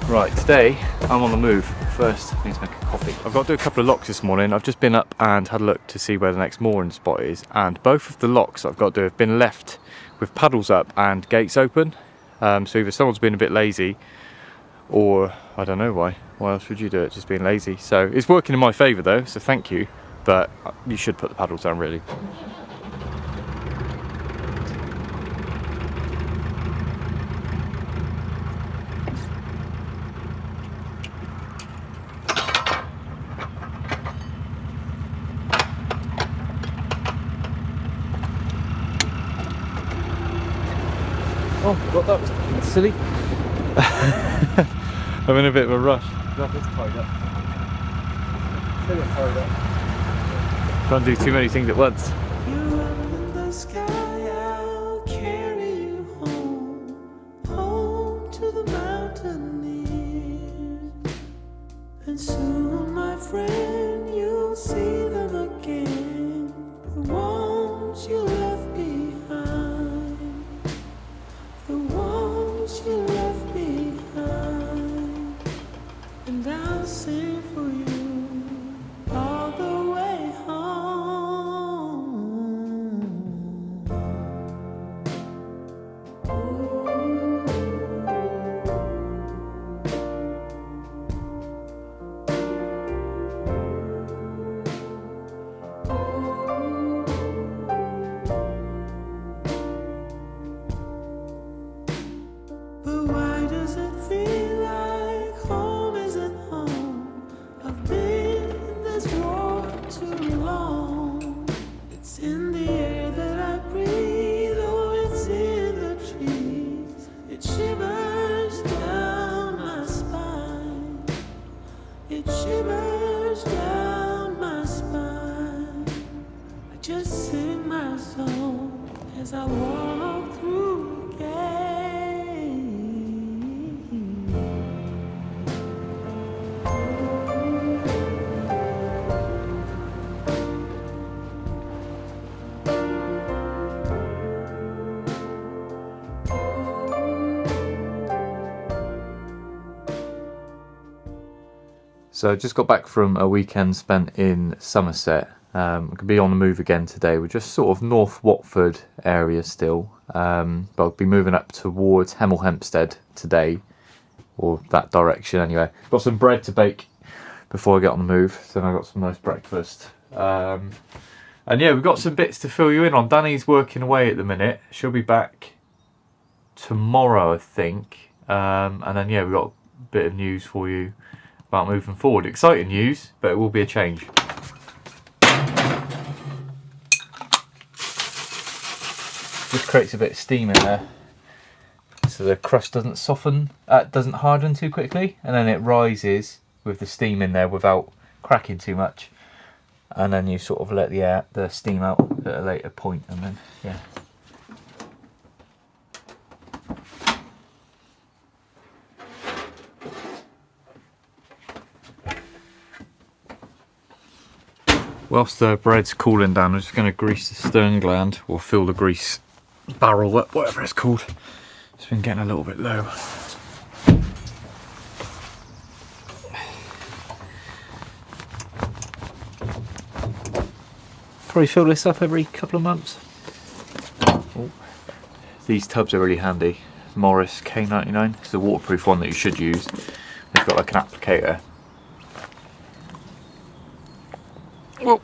Right, today I'm on the move. First, I need to make a coffee. I've got to do a couple of locks this morning. I've just been up and had a look to see where the next mooring spot is, and both of the locks I've got to do have been left with paddles up and gates open. So either someone's been a bit lazy, or I don't know why. Why else would you do it? Just being lazy. So it's working in my favour though, so thank you. But you should put the paddles down really. Oh, what, that was silly. I'm in a bit of a rush. Got this tied up. Still got tied up. Can't do too many things at once. You up in the sky, I'll carry you home, home to the mountaineers. And soon, my friend, you'll see them again, the ones you left behind, the ones you left behind. And I'll sing for you all the way home. But why does it feel like home isn't home? I've been in this war too long. It's in the air that I breathe, oh, it's in the trees. It shivers down my spine. It shivers down my spine. I just sing my song as I walk through the gate. So I just got back from a weekend spent in Somerset. I could be on the move again today. We're just sort of North Watford area still, but I'll be moving up towards Hemel Hempstead today, or that direction anyway. Got some bread to bake before I get on the move, so then I got some nice breakfast. And yeah, we've got some bits to fill you in on. Danni's working away at the minute. She'll be back tomorrow, I think. And then yeah, we've got a bit of news for you about moving forward. Exciting news, but it will be a change. Just creates a bit of steam in there, so the crust doesn't soften, doesn't harden too quickly, and then it rises with the steam in there without cracking too much. And then you sort of let the steam out at a later point, and then yeah. Whilst the bread's cooling down, I'm just going to grease the stern gland, or fill the grease barrel up, whatever it's called. It's been getting a little bit low. Probably fill this up every couple of months. Oh. These tubs are really handy. Morris K99, it's the waterproof one that you should use. They've got like an applicator. Whoa.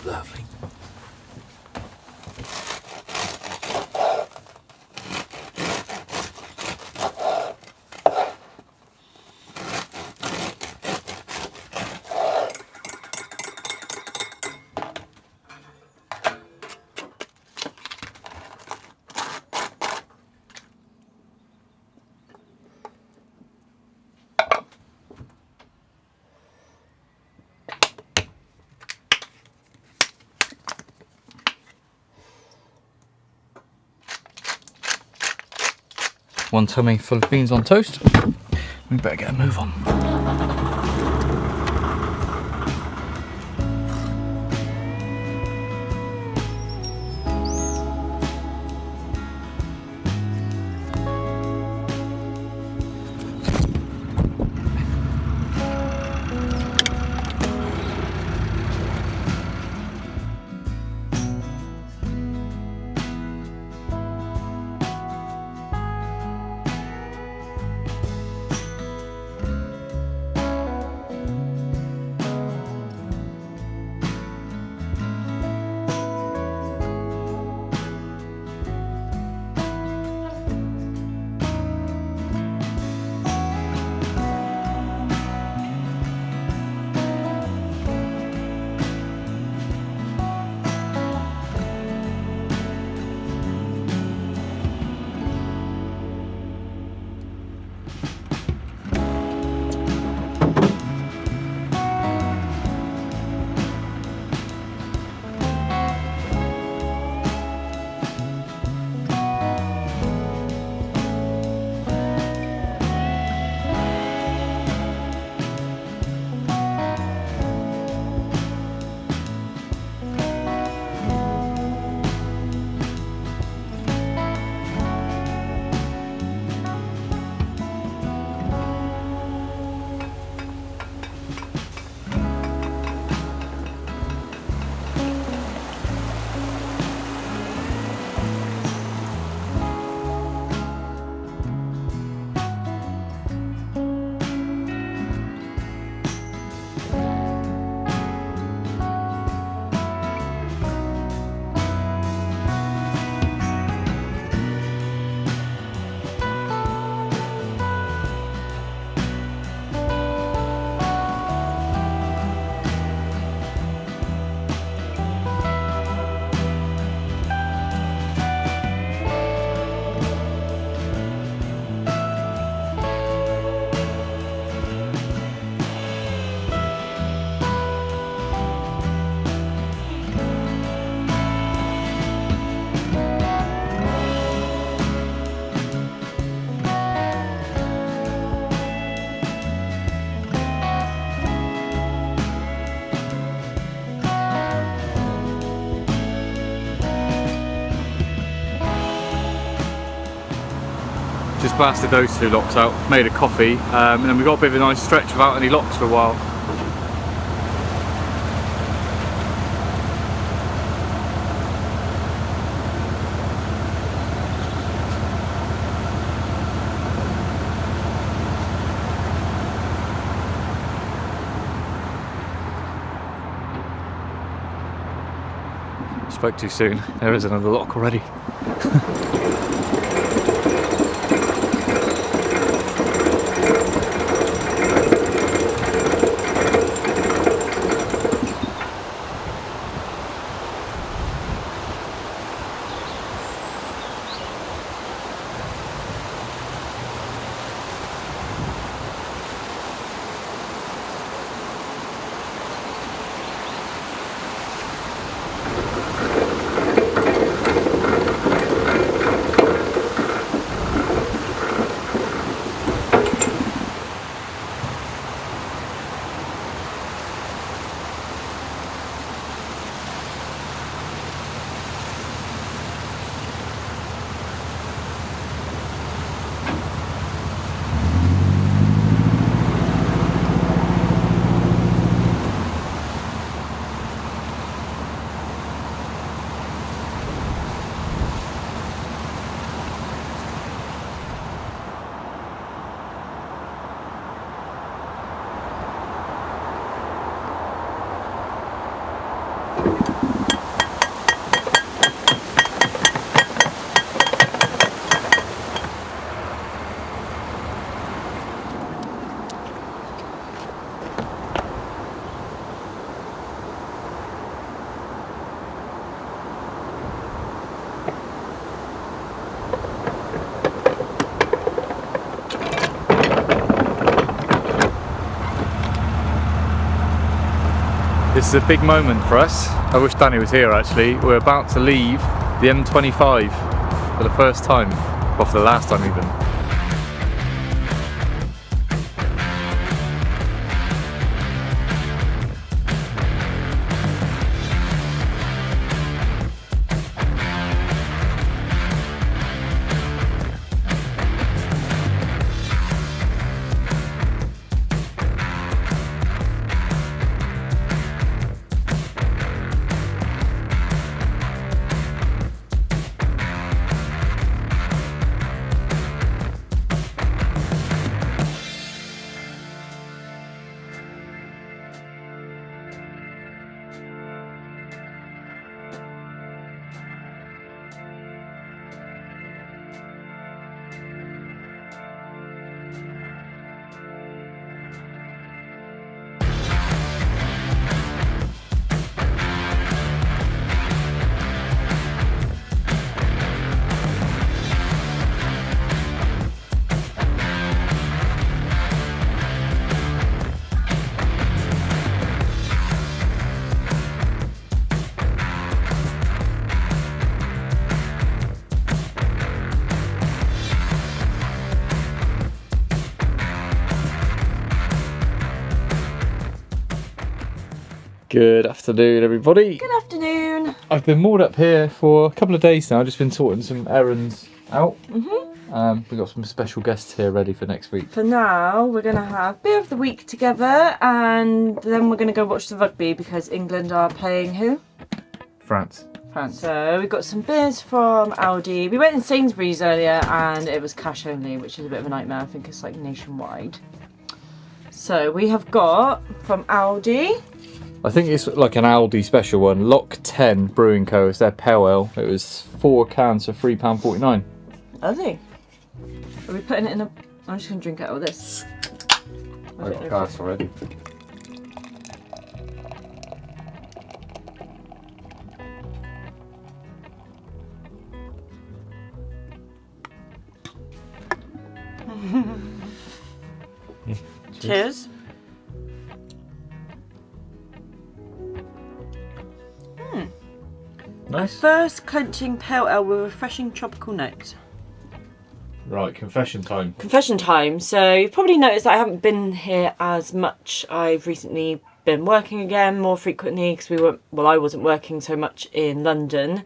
Lovely. one tummy full of beans on toast. We better get a move on. Just blasted those two locks out, made a coffee, and then we got a bit of a nice stretch without any locks for a while. Spoke too soon, there is another lock already. This is a big moment for us. I wish Danny was here actually. We're about to leave the M25 for the first time, or for the last time even. Good afternoon, everybody. Good afternoon. I've been moored up here for a couple of days now. I've just been sorting some errands out. We've got some special guests here ready for next week. For now, we're going to have beer of the week together, and then we're going to go watch the rugby because England are playing who? France. So we've got some beers from Aldi. We went in Sainsbury's earlier and it was cash only, which is a bit of a nightmare. I think it's like nationwide. So we have got from Aldi. I think it's like an Aldi special one. Lock 10 Brewing Co. It's their pale ale. It was 4 cans for £3.49. Are they? Are we putting it in a... I'm just going to drink out of this. I've got gas already. Cheers. Nice. First clenching pale ale with refreshing tropical notes. Right, confession time. Confession time. So you've probably noticed that I haven't been here as much. I've recently been working again more frequently because I wasn't working so much in London.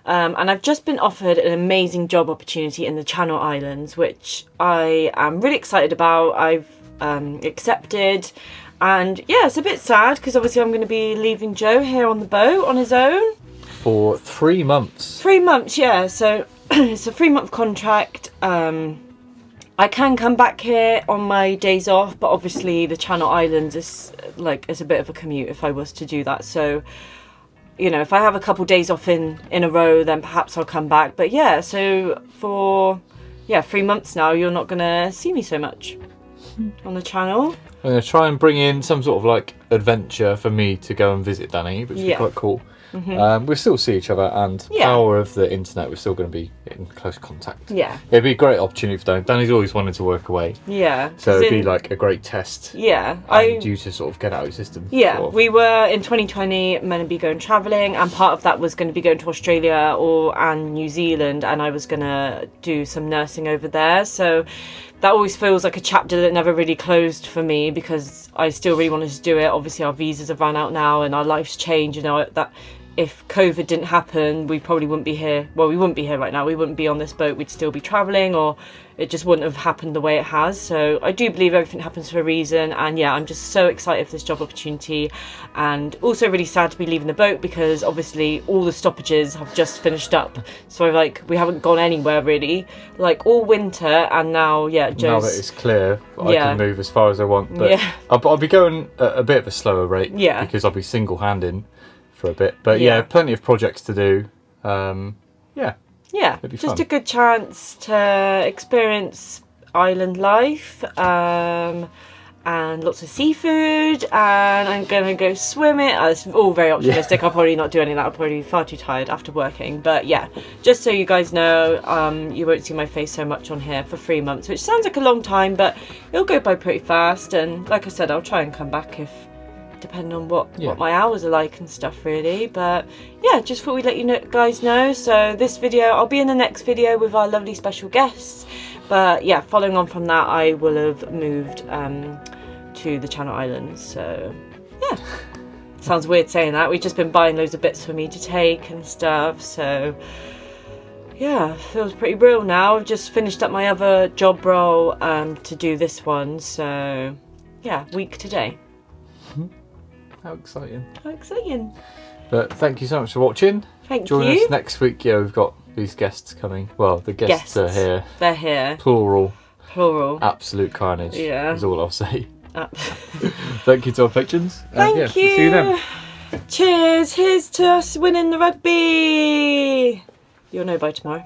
And I've just been offered an amazing job opportunity in the Channel Islands, which I am really excited about. I've accepted. And yeah, it's a bit sad because obviously I'm going to be leaving Joe here on the boat on his own. For 3 months. 3 months, yeah. So it's a 3-month contract. I can come back here on my days off, but obviously the Channel Islands is it's a bit of a commute if I was to do that. So, you know, if I have a couple days off in a row, then perhaps I'll come back. But yeah, so for 3 months now, you're not gonna see me so much on the channel. I'm going to try and bring in some sort of like adventure for me to go and visit Danni, which would be quite cool. We'll still see each other, and power of the internet, we're still going to be in close contact. Yeah. It'd be a great opportunity for Danni. Danni's always wanted to work away. Yeah. So it'd be like a great test. Yeah. And you to sort of get out of your system. Yeah. Sort of. We were in 2020 meant to be going travelling, and part of that was going to be going to Australia and New Zealand, and I was going to do some nursing over there. So that always feels like a chapter that never really closed for me because I still really wanted to do it. Obviously our visas have run out now and our life's changed, you know, that if COVID didn't happen, we probably wouldn't be here. Well, we wouldn't be here right now. We wouldn't be on this boat. We'd still be travelling, or it just wouldn't have happened the way it has. So I do believe everything happens for a reason. And yeah, I'm just so excited for this job opportunity, and also really sad to be leaving the boat because obviously all the stoppages have just finished up. So we haven't gone anywhere really, like all winter. And now, Joe's... Now that it's clear, I can move as far as I want. But I'll be going at a bit of a slower rate because I'll be single-handing for a bit, but plenty of projects to do. It'd be just fun. A good chance to experience island life, and lots of seafood, and I'm gonna go swimming. It's all very optimistic. I'll probably not do any of that. I'll probably be far too tired after working, but yeah, just so you guys know, you won't see my face so much on here for 3 months, which sounds like a long time, but it'll go by pretty fast. And like I said, I'll try and come back depending on what my hours are like and stuff really. But yeah, just thought we'd let you guys know. So this video, I'll be in the next video with our lovely special guests, but yeah, following on from that, I will have moved to the Channel Islands. So yeah, sounds weird saying that. We've just been buying loads of bits for me to take and stuff, so yeah, feels pretty real now. I've just finished up my other job role to do this one, so yeah, week today. How exciting. How exciting. But thank you so much for watching. Join us next week. Yeah, we've got these guests coming. Well, the guests are here. They're here. Plural. Absolute carnage. Yeah. Is all I'll say. Thank you to our patrons. Thank you. See you then. Cheers. Here's to us winning the rugby. You'll know by tomorrow.